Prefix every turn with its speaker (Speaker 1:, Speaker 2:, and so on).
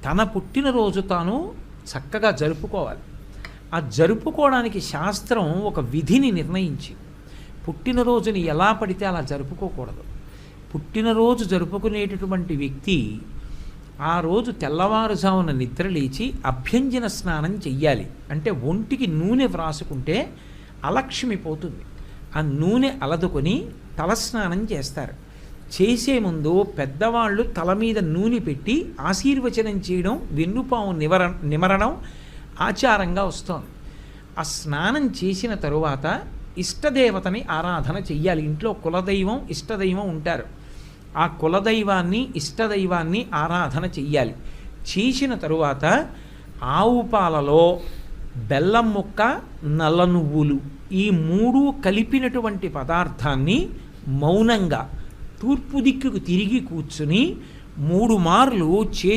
Speaker 1: తన పుట్టినరోజు తాను చక్కగా జరుపుకోవాలి. ఆ జరుపుకోవడానికి శాస్త్రం ఒక విధిని నిర్ణయించి, పుట్టినరోజుని ఎలా పడితే అలా జరుపుకోకూడదు. పుట్టినరోజు జరుపుకునేటటువంటి వ్యక్తి ఆ రోజు తెల్లవారుజామున నిద్రలేచి అభ్యంజన స్నానం చెయ్యాలి. అంటే ఒంటికి నూనె వ్రాసుకుంటే అలక్ష్మి పోతుంది. ఆ నూనె అలదుకొని తలస్నానం చేస్తారు. చేసే ముందు పెద్దవాళ్ళు తల మీద నూనె పెట్టి ఆశీర్వచనం చేయడం, వెన్నుపాము నిమరణం ఆచారంగా వస్తోంది. ఆ స్నానం చేసిన తరువాత ఇష్టదేవతని ఆరాధన చెయ్యాలి. ఇంట్లో కులదైవం ఇష్టదైవం ఉంటారు. ఆ కులదైవాన్ని ఇష్టదైవాన్ని ఆరాధన చెయ్యాలి. చేసిన తరువాత ఆవు పాలలో బెల్లం ముక్క, నల్ల నువ్వులు ఈ మూడు కలిపినటువంటి పదార్థాన్ని మౌనంగా తూర్పు దిక్కుకు తిరిగి కూర్చుని 3 మార్లు చేతి